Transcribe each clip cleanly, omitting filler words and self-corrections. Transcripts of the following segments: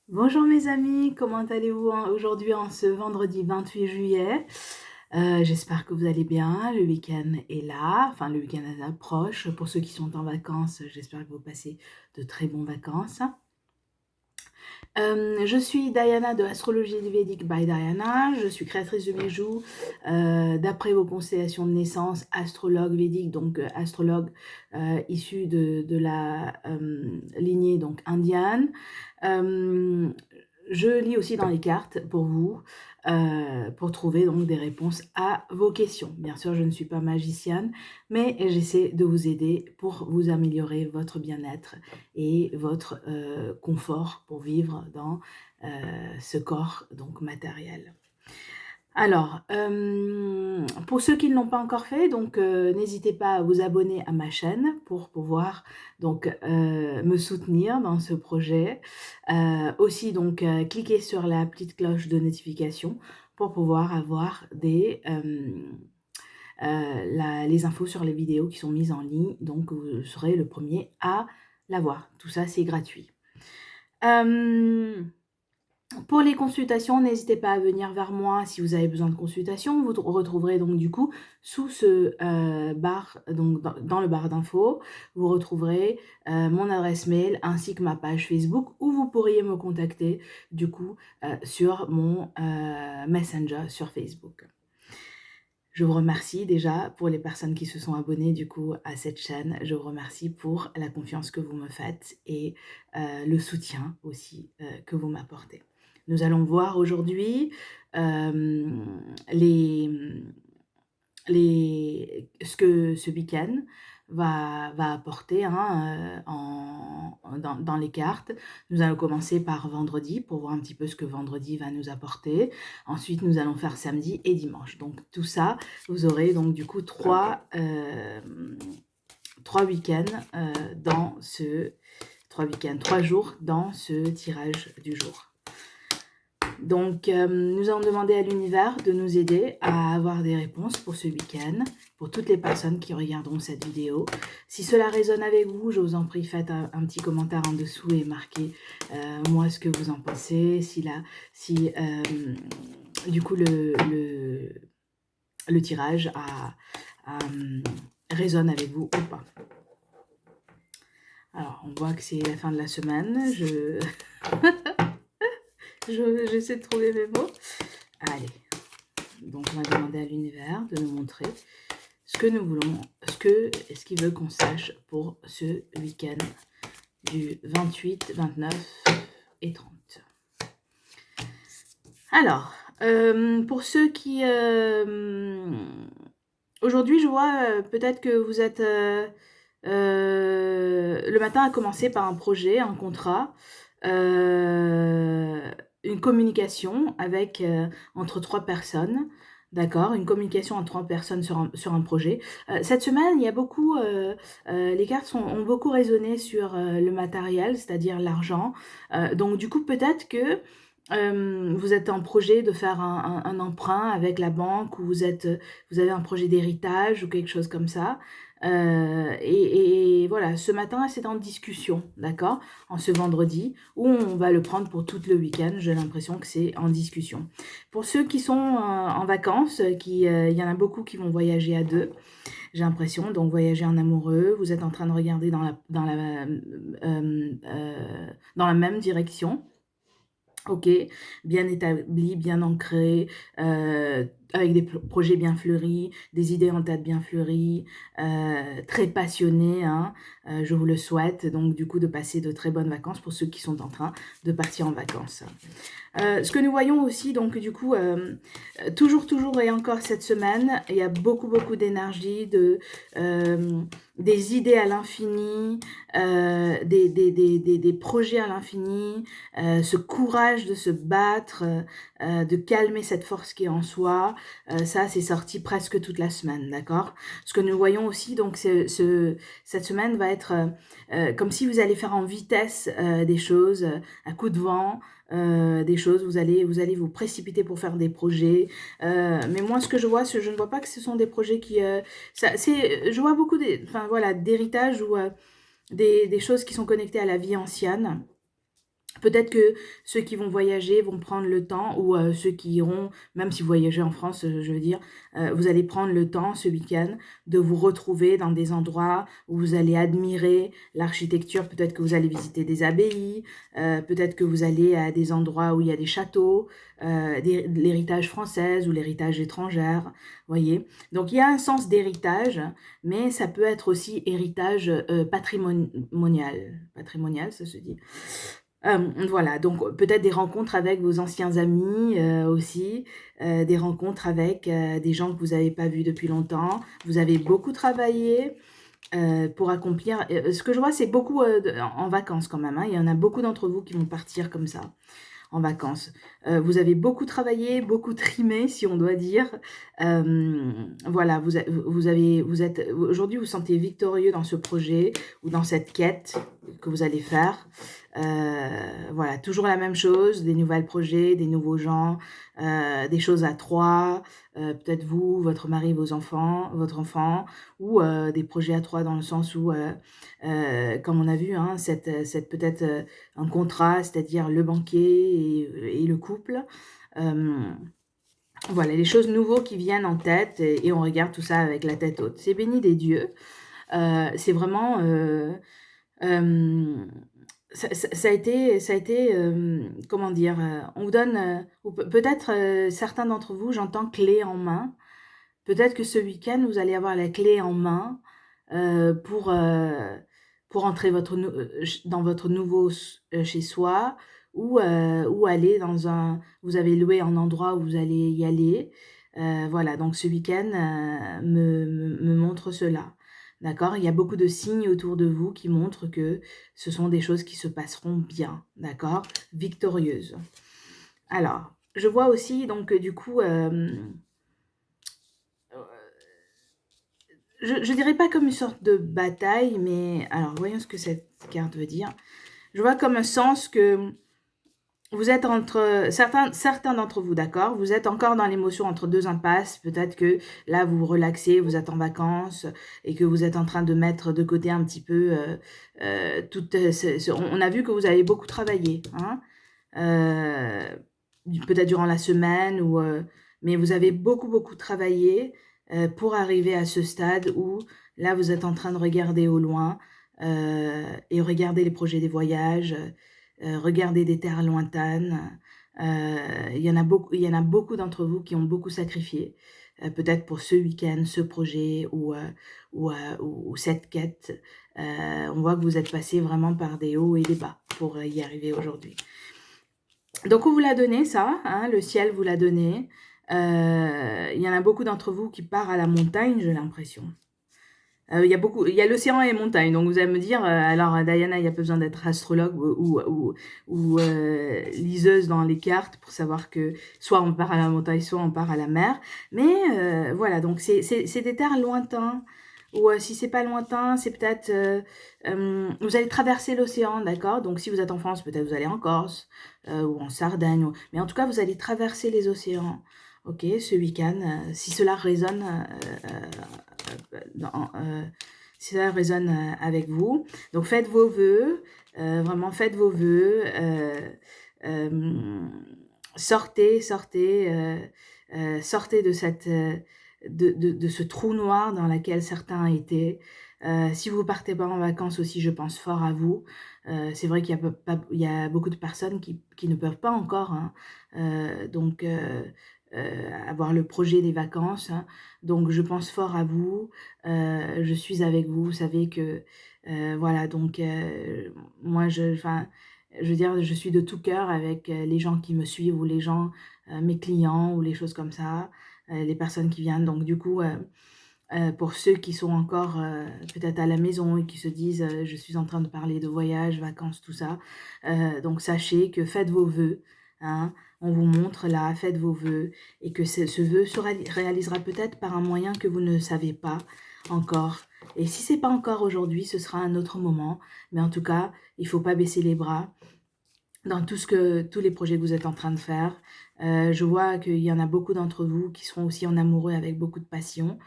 Bonjour mes amis, comment allez-vous aujourd'hui en ce vendredi 28 juillet? J'espère que vous allez bien, le week-end est là, enfin le week-end approche. Pour ceux qui sont en vacances, j'espère que vous passez de très bonnes vacances. Je suis Diana de Astrologie Védique by Diana, je suis créatrice de bijoux d'après vos constellations de naissance, astrologue védique, donc astrologue issu de la lignée donc indienne. Euh, je lis aussi dans les cartes pour vous, pour trouver donc des réponses à vos questions. Bien sûr, je ne suis pas magicienne, mais j'essaie de vous aider pour vous améliorer votre bien-être et votre confort pour vivre dans ce corps donc matériel. Alors, pour ceux qui ne l'ont pas encore fait, donc n'hésitez pas à vous abonner à ma chaîne pour pouvoir donc me soutenir dans ce projet. Aussi donc cliquez sur la petite cloche de notification pour pouvoir avoir les infos sur les vidéos qui sont mises en ligne. Donc vous serez le premier à la voir. Tout ça c'est gratuit. Pour les consultations, n'hésitez pas à venir vers moi si vous avez besoin de consultation. Vous retrouverez donc du coup sous ce bar, donc dans le bar d'infos, vous retrouverez mon adresse mail ainsi que ma page Facebook où vous pourriez me contacter du coup sur mon Messenger sur Facebook. Je vous remercie déjà pour les personnes qui se sont abonnées du coup à cette chaîne. Je vous remercie pour la confiance que vous me faites et le soutien aussi que vous m'apportez. Nous allons voir aujourd'hui les, ce que ce week-end va apporter dans les cartes. Nous allons commencer par vendredi pour voir un petit peu ce que vendredi va nous apporter. Ensuite, nous allons faire samedi et dimanche. Donc tout ça, vous aurez donc du coup trois week-ends dans ce... 3 jours dans ce tirage du jour. Donc, nous allons demander à l'univers de nous aider à avoir des réponses pour ce week-end, pour toutes les personnes qui regarderont cette vidéo. Si cela résonne avec vous, je vous en prie, faites un petit commentaire en dessous et marquez moi ce que vous en pensez. Si du coup le tirage résonne avec vous ou pas. Alors, on voit que c'est la fin de la semaine. J'essaie de trouver mes mots. Allez, donc on va demander à l'univers de nous montrer ce que nous voulons, ce qu'il veut qu'on sache pour ce week-end du 28, 29 et 30. Alors, pour ceux qui... aujourd'hui, je vois peut-être que vous êtes... le matin a commencé par un projet, un contrat, une communication avec entre 3 personnes, d'accord? Une communication entre 3 personnes sur un projet. Cette semaine, il y a beaucoup, les cartes ont beaucoup résonné sur le matériel, c'est-à-dire l'argent. Donc du coup, peut-être que vous êtes en projet de faire un emprunt avec la banque ou vous avez un projet d'héritage ou quelque chose comme ça. Et voilà, ce matin, c'est en discussion, d'accord? En ce vendredi, où on va le prendre pour tout le week-end. J'ai l'impression que c'est en discussion. Pour ceux qui sont en vacances, il y en a beaucoup qui vont voyager à deux, j'ai l'impression, donc voyager en amoureux. Vous êtes en train de regarder dans la même direction. Ok, bien établi, bien ancré, avec des projets bien fleuris, des idées en tête bien fleuries, très passionné, hein, je vous le souhaite, donc du coup de passer de très bonnes vacances pour ceux qui sont en train de partir en vacances. Ce que nous voyons aussi, donc du coup, toujours et encore cette semaine, il y a beaucoup d'énergie, des idées à l'infini, des projets à l'infini, ce courage de se battre, de calmer cette force qui est en soi, ça c'est sorti presque toute la semaine, d'accord? Ce que nous voyons aussi, donc cette semaine va être comme si vous allez faire en vitesse des choses, à coup de vent, des choses, vous allez vous précipiter pour faire des projets, mais moi ce que je vois, je ne vois pas que ce sont des projets qui, je vois beaucoup d'héritage ou des choses qui sont connectées à la vie ancienne. Peut-être que ceux qui vont voyager vont prendre le temps ou ceux qui iront, même si vous voyagez en France, je veux dire, vous allez prendre le temps ce week-end de vous retrouver dans des endroits où vous allez admirer l'architecture. Peut-être que vous allez visiter des abbayes, peut-être que vous allez à des endroits où il y a des châteaux, l'héritage français ou l'héritage étranger, voyez. Donc il y a un sens d'héritage, mais ça peut être aussi héritage patrimonial, ça se dit. Voilà, donc peut-être des rencontres avec vos anciens amis aussi, des rencontres avec des gens que vous n'avez pas vus depuis longtemps. Vous avez beaucoup travaillé pour accomplir. Ce que je vois, c'est beaucoup en vacances quand même, hein. Il y en a beaucoup d'entre vous qui vont partir comme ça en vacances. Vous avez beaucoup travaillé, beaucoup trimé, si on doit dire. Voilà, vous êtes aujourd'hui, vous vous sentez victorieux dans ce projet ou dans cette quête que vous allez faire. Voilà, toujours la même chose, des nouveaux projets, des nouveaux gens, des choses à trois, peut-être vous, votre mari, votre enfant, ou des projets à trois dans le sens où, comme on a vu, hein, cette peut-être un contrat, c'est-à-dire le banquier et le couple. Voilà, les choses nouvelles qui viennent en tête et on regarde tout ça avec la tête haute. C'est béni des dieux. C'est vraiment... ça a été comment dire, on vous donne, ou peut-être certains d'entre vous, j'entends clé en main. Peut-être que ce week-end, vous allez avoir la clé en main pour entrer dans votre nouveau chez soi ou aller dans vous avez loué un endroit où vous allez y aller. Voilà, donc ce week-end me montre cela. D'accord? Il y a beaucoup de signes autour de vous qui montrent que ce sont des choses qui se passeront bien. D'accord? Victorieuses. Alors, je vois aussi, donc, du coup, je dirais pas comme une sorte de bataille, mais alors voyons ce que cette carte veut dire. Je vois comme un sens que vous êtes entre certains d'entre vous, d'accord? Vous êtes encore dans l'émotion entre deux impasses. Peut-être que là vous vous relaxez, vous êtes en vacances et que vous êtes en train de mettre de côté un petit peu on a vu que vous avez beaucoup travaillé, hein? Peut-être durant la semaine mais vous avez beaucoup travaillé pour arriver à ce stade où là vous êtes en train de regarder au loin et regarder les projets des voyages, regarder des terres lointaines. Il y en a beaucoup d'entre vous qui ont beaucoup sacrifié, peut-être pour ce week-end, ce projet ou cette quête. On voit que vous êtes passé vraiment par des hauts et des bas pour y arriver aujourd'hui. Donc on vous l'a donné ça, hein, le ciel vous l'a donné. Il y en a beaucoup d'entre vous qui partent à la montagne, j'ai l'impression. Il y a l'océan et les montagnes, donc vous allez me dire, alors Diana, il n'y a pas besoin d'être astrologue ou liseuse dans les cartes pour savoir que soit on part à la montagne, soit on part à la mer. Mais voilà, donc c'est des terres lointains, ou si c'est pas lointain, c'est peut-être... vous allez traverser l'océan, d'accord? Donc si vous êtes en France, peut-être vous allez en Corse, ou en Sardaigne, mais en tout cas, vous allez traverser les océans, ok, ce week-end, si cela résonne si ça résonne avec vous. Donc faites vos vœux, vraiment faites vos vœux, sortez de de ce trou noir dans lequel certains étaient. Si vous partez pas en vacances aussi, je pense fort à vous. C'est vrai qu'il y a beaucoup de personnes qui ne peuvent pas encore, hein, donc avoir le projet des vacances, hein. Donc je pense fort à vous, je suis avec vous. Vous savez que voilà, donc moi je veux dire, je suis de tout cœur avec les gens qui me suivent ou les gens, mes clients ou les choses comme ça, les personnes qui viennent. Donc du coup, pour ceux qui sont encore peut-être à la maison et qui se disent je suis en train de parler de voyage, vacances, tout ça. Donc sachez que faites vos vœux, hein, on vous montre là, faites vos vœux et que ce vœu se réalisera peut-être par un moyen que vous ne savez pas encore. Et si c'est pas encore aujourd'hui, ce sera un autre moment. Mais en tout cas, il faut pas baisser les bras dans tous les projets que vous êtes en train de faire. Je vois qu'il y en a beaucoup d'entre vous qui seront aussi en amoureux avec beaucoup de passion,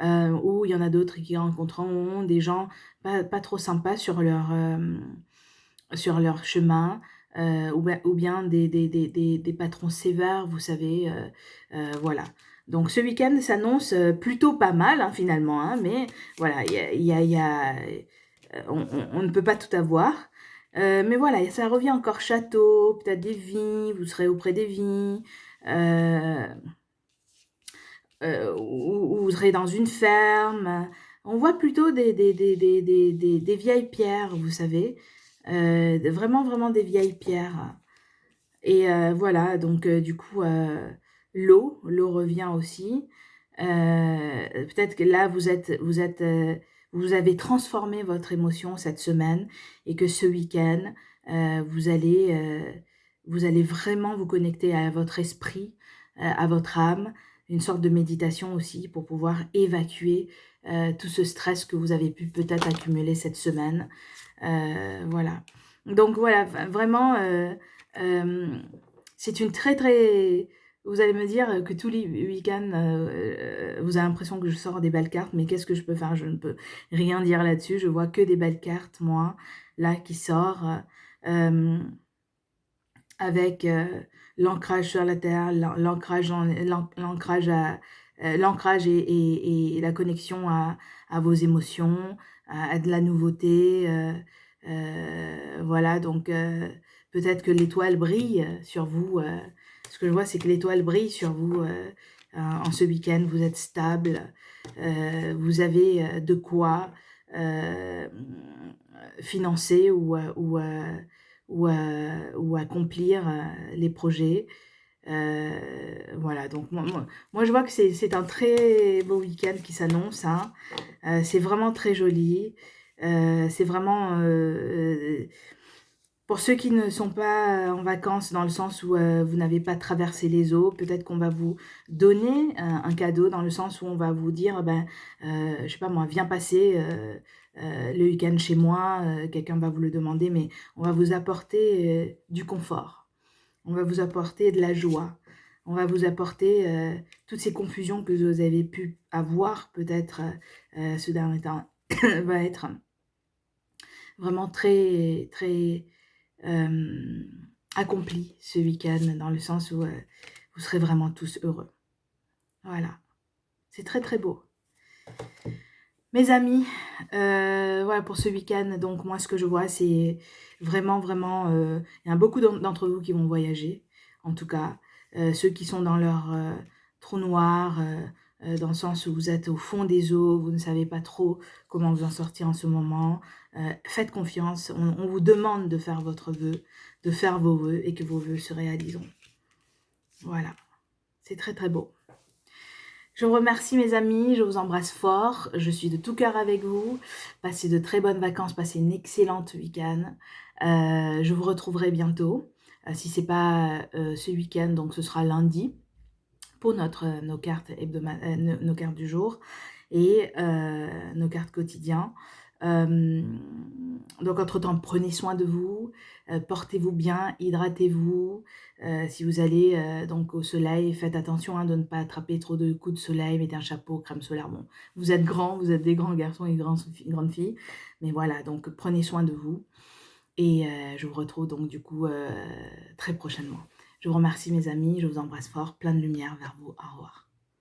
ou il y en a d'autres qui rencontreront des gens pas trop sympas sur leur chemin. ou bien des patrons sévères, vous savez, voilà. Donc ce week-end s'annonce, plutôt pas mal, hein, finalement, hein, mais voilà, on ne peut pas tout avoir. Mais voilà, ça revient encore château, peut-être des vignes, vous serez auprès des vignes, heu ou vous serez dans une ferme. On voit plutôt des vieilles pierres, vous savez, vraiment, vraiment des vieilles pierres et voilà, donc du coup, l'eau revient aussi. Peut-être que là, vous avez transformé votre émotion cette semaine et que ce week-end, vous allez vraiment vous connecter à votre esprit, à votre âme, une sorte de méditation aussi pour pouvoir évacuer, tout ce stress que vous avez pu peut-être accumuler cette semaine. Voilà. Donc voilà, vraiment, c'est une très, très vous allez me dire, que tous les week-ends, vous avez l'impression que je sors des belles cartes, mais qu'est-ce que je peux faire? Je ne peux rien dire là-dessus. Je vois que des belles cartes, moi, là, qui sort, avec, l'ancrage sur la terre, l'ancrage et la connexion à vos émotions, à de la nouveauté, voilà donc peut-être que l'étoile brille, sur vous, ce que je vois, c'est que l'étoile brille sur vous, en ce week-end. Vous êtes stable, vous avez, de quoi, hem, financer ou accomplir, les projets. Voilà, donc moi je vois que c'est un très beau week-end qui s'annonce, hein. C'est vraiment très joli. C'est vraiment, pour ceux qui ne sont pas en vacances, dans le sens où, vous n'avez pas traversé les eaux, peut-être qu'on va vous donner, un cadeau dans le sens où on va vous dire: «Ben, je sais pas moi, viens passer, le week-end chez moi», quelqu'un va vous le demander, mais on va vous apporter, du confort. On va vous apporter de la joie. On va vous apporter, toutes ces confusions que vous avez pu avoir peut-être, ce dernier temps va être vraiment très, très, hem, accompli ce week-end dans le sens où, vous serez vraiment tous heureux. Voilà, c'est très, très beau. Mes amis, voilà pour ce week-end, donc moi ce que je vois c'est vraiment, vraiment, il y a beaucoup d'entre vous qui vont voyager, en tout cas. Ceux qui sont dans leur, trou noir, dans le sens où vous êtes au fond des eaux, vous ne savez pas trop comment vous en sortir en ce moment. Faites confiance, on vous demande de faire votre vœu, de faire vos vœux et que vos vœux se réaliseront. Voilà, c'est très, très beau. Je vous remercie mes amis, je vous embrasse fort, je suis de tout cœur avec vous. Passez de très bonnes vacances, passez une excellente week-end. Je vous retrouverai bientôt. Si c'est pas, ce week-end, donc ce sera lundi pour nos cartes nos cartes du jour et nos cartes quotidiens. Donc entre-temps, prenez soin de vous, portez-vous bien, hydratez-vous. Si vous allez, donc au soleil, faites attention, hein, de ne pas attraper trop de coups de soleil, mettez un chapeau, crème solaire. Bon, vous êtes grands, vous êtes des grands garçons et grandes filles, mais voilà, donc prenez soin de vous et je vous retrouve donc du coup, très prochainement. Je vous remercie mes amis, je vous embrasse fort, plein de lumière vers vous. Au revoir.